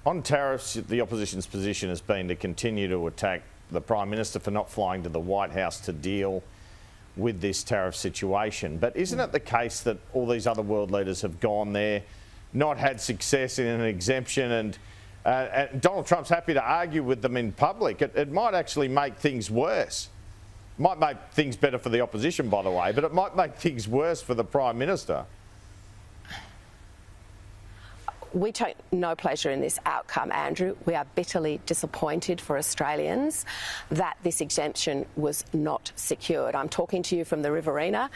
On tariffs, the opposition's position has been to continue to attack the Prime Minister for not flying to the White House to deal with this tariff situation. But isn't it the case that all these other world leaders have gone there, not had success in an exemption, and Donald Trump's happy to argue with them in public? It might actually make things worse. Might make things better for the opposition, by the way, but it might make things worse for the Prime Minister. We take no pleasure in this outcome, Andrew. We are bitterly disappointed for Australians that this exemption was not secured. I'm talking to you from the Riverina,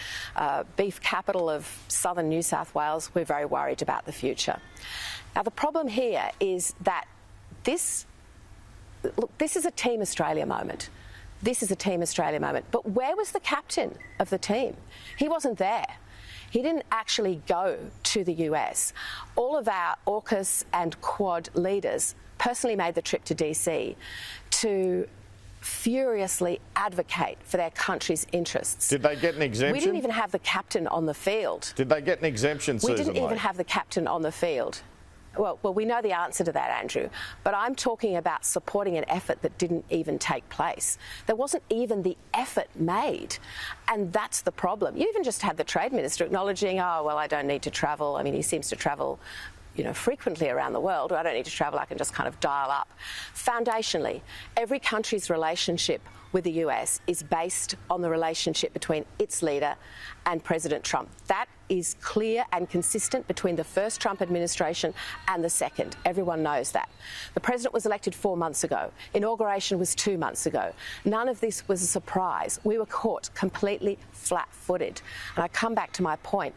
beef capital of southern New South Wales. We're very worried about the future. Now, the problem here is that this is a Team Australia moment. This is a Team Australia moment. But where was the captain of the team? He wasn't there. He didn't actually go to the US. All of our AUKUS and Quad leaders personally made the trip to DC to furiously advocate for their country's interests. Did they get an exemption? We didn't even have the captain on the field. Did they get an exemption, Sussan Ley? We didn't even have the captain on the field. Well, we know the answer to that, Andrew, but I'm talking about supporting an effort that didn't even take place. There wasn't even the effort made, and that's the problem. You even just had the Trade Minister acknowledging, oh, well, I don't need to travel. I mean, he seems to travel, frequently around the world. I don't need to travel. I can just kind of dial up. Foundationally, every country's relationship with the US is based on the relationship between its leader and President Trump. That is clear and consistent between the first Trump administration and the second. Everyone knows that. The president was elected 4 months ago. Inauguration was 2 months ago. None of this was a surprise. We were caught completely flat-footed. And I come back to my point.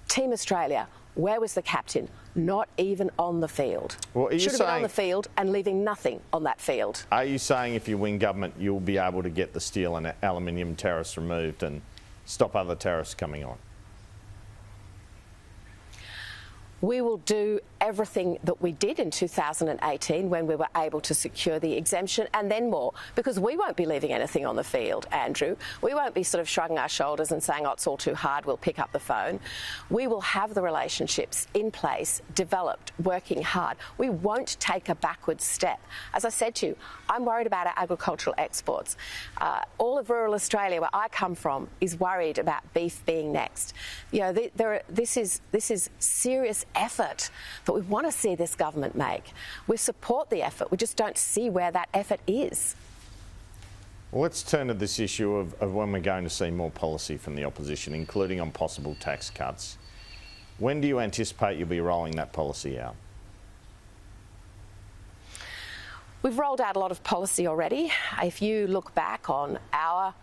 Team Australia, where was the captain? Not even on the field. Well, should have been on the field and leaving nothing on that field. Are you saying if you win government, you'll be able to get the steel and aluminium tariffs removed and stop other tariffs coming on? We will do everything that we did in 2018 when we were able to secure the exemption, and then more, because we won't be leaving anything on the field, Andrew. We won't be sort of shrugging our shoulders and saying, oh, it's all too hard, we'll pick up the phone. We will have the relationships in place, developed, working hard. We won't take a backward step. As I said to you, I'm worried about our agricultural exports. All of rural Australia, where I come from, is worried about beef being next. This is serious effort that we want to see this government make. We support the effort, we just don't see where that effort is. Well, let's turn to this issue of when we're going to see more policy from the opposition, including on possible tax cuts. When do you anticipate you'll be rolling that policy out? We've rolled out a lot of policy already. If you look back on our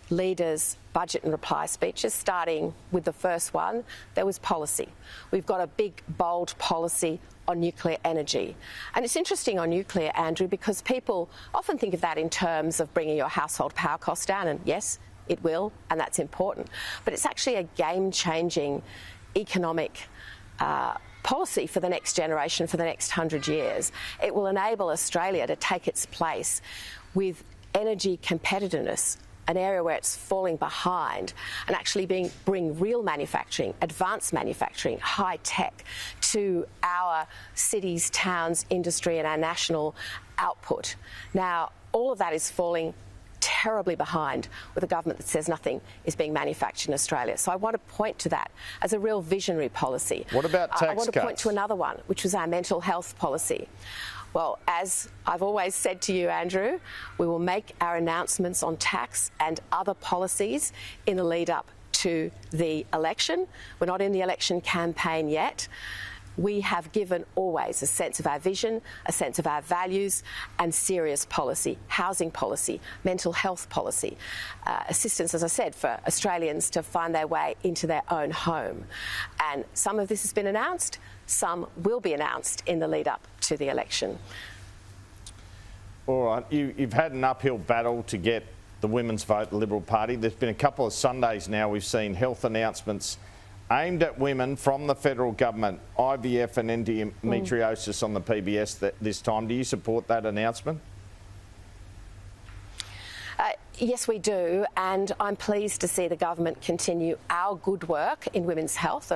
leaders' budget and reply speeches, starting with the first one, there was policy. We've got a big, bold policy on nuclear energy. And it's interesting on nuclear, Andrew, because people often think of that in terms of bringing your household power costs down, and yes, it will, and that's important. But it's actually a game-changing economic policy for the next generation, for the next 100 years. It will enable Australia to take its place with energy competitiveness, an area where it's falling behind, and actually bring real manufacturing, advanced manufacturing, high tech to our cities, towns, industry and our national output. Now, all of that is falling terribly behind with a government that says nothing is being manufactured in Australia. So I want to point to that as a real visionary policy. What about tax cuts? I want to point to another one, which was our mental health policy. Well, as I've always said to you, Andrew, we will make our announcements on tax and other policies in the lead up to the election. We're not in the election campaign yet. We have given always a sense of our vision, a sense of our values and serious policy, housing policy, mental health policy, assistance, as I said, for Australians to find their way into their own home. And some of this has been announced, some will be announced in the lead up to the election. All right, you've had an uphill battle to get the women's vote, the Liberal Party. There's been a couple of Sundays now we've seen health announcements aimed at women from the federal government, IVF and endometriosis on the PBS this time. Do you support that announcement? Yes, we do, and I'm pleased to see the government continue our good work in women's health.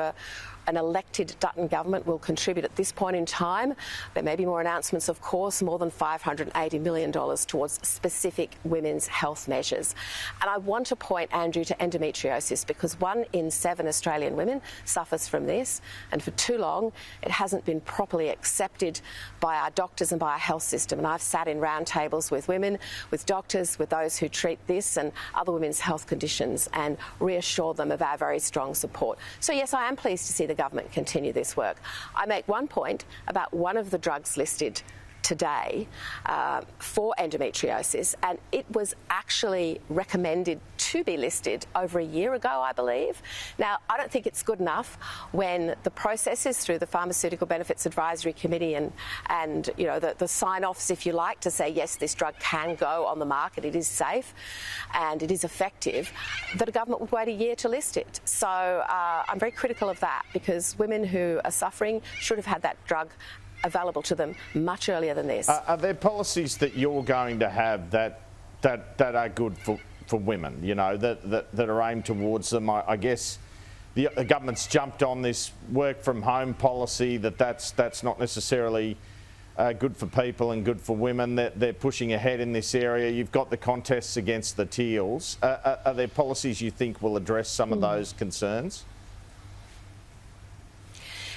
an elected Dutton government will contribute at this point in time. There may be more announcements, of course, more than $580 million towards specific women's health measures. And I want to point, Andrew, to endometriosis, because 1 in 7 Australian women suffers from this, and for too long it hasn't been properly accepted by our doctors and by our health system. And I've sat in roundtables with women, with doctors, with those who treat this and other women's health conditions, and reassure them of our very strong support. So yes, I am pleased to see the government continue this work. I make one point about one of the drugs listed today for endometriosis, and it was actually recommended to be listed over a year ago, I believe. Now, I don't think it's good enough when the process is through the Pharmaceutical Benefits Advisory Committee and you know, the sign-offs, if you like, to say, yes, this drug can go on the market, it is safe and it is effective, that a government would wait a year to list it. So I'm very critical of that, because women who are suffering should have had that drug available to them much earlier than this. Are there policies that you're going to have that are good for women, you know, that are aimed towards them? I guess the government's jumped on this work from home policy that's not necessarily good for people and good for women. They're pushing ahead in this area. You've got the contests against the Teals. Are there policies you think will address some of those concerns?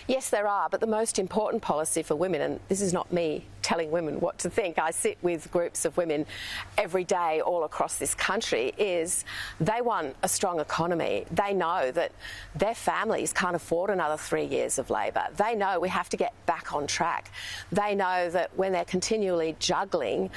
Yes, there are, but the most important policy for women, and this is not me telling women what to think, I sit with groups of women every day all across this country, is they want a strong economy. They know that their families can't afford another 3 years of labour. They know we have to get back on track. They know that when they're continually juggling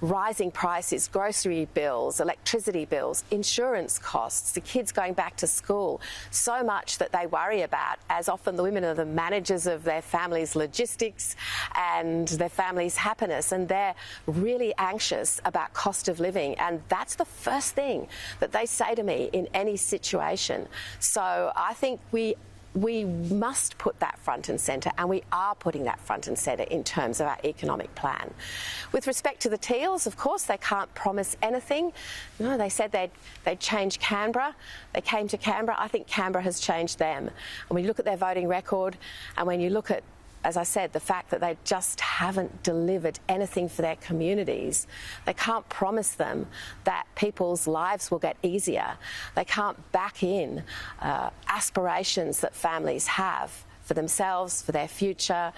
rising prices, grocery bills, electricity bills, insurance costs, the kids going back to school, so much that they worry about, as often the women are the managers of their family's logistics and their family's happiness, and they're really anxious about cost of living, and that's the first thing that they say to me in any situation. So I think we must put that front and centre, and we are putting that front and centre in terms of our economic plan. With respect to the Teals, of course, they can't promise anything. No, they said they'd change Canberra. They came to Canberra. I think Canberra has changed them. And when you look at their voting record, and when you look at, as I said, the fact that they just haven't delivered anything for their communities, they can't promise them that people's lives will get easier. They can't back in aspirations that families have for themselves, for their future.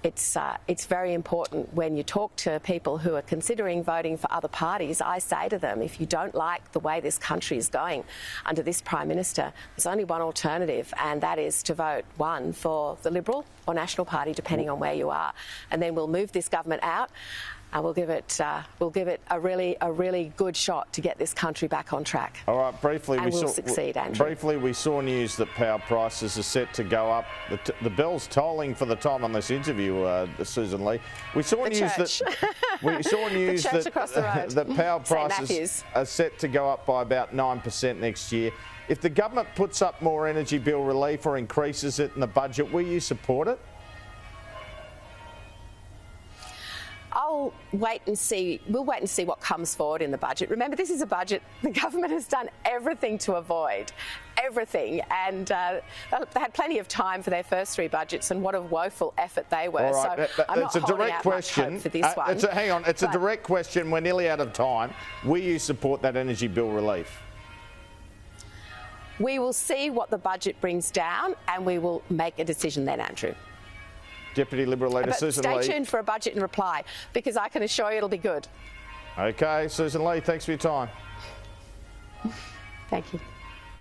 It's very important when you talk to people who are considering voting for other parties. I say to them, if you don't like the way this country is going under this Prime Minister, there's only one alternative, and that is to vote, one, for the Liberal or National Party, depending on where you are. And then we'll move this government out, and we'll give it a really good shot to get this country back on track. All right, briefly, and we'll succeed, Andrew. Briefly, we saw news that power prices are set to go up. The bell's tolling for the time on this interview, Sussan Ley. We saw news that power prices are set to go up by about 9% next year. If the government puts up more energy bill relief or increases it in the budget, will you support it? I'll wait and see. We'll wait and see what comes forward in the budget. Remember, this is a budget the government has done everything to avoid, everything. And they had plenty of time for their first 3 budgets, and what a woeful effort they were. All right. So I'm not holding out much hope for this one. Hang on, it's a direct question. We're nearly out of time. Will you support that energy bill relief? We will see what the budget brings down, and we will make a decision then, Andrew. Deputy Liberal Leader Sussan Ley. Stay tuned for a budget and reply, because I can assure you it'll be good. Okay, Sussan Ley, thanks for your time. Thank you.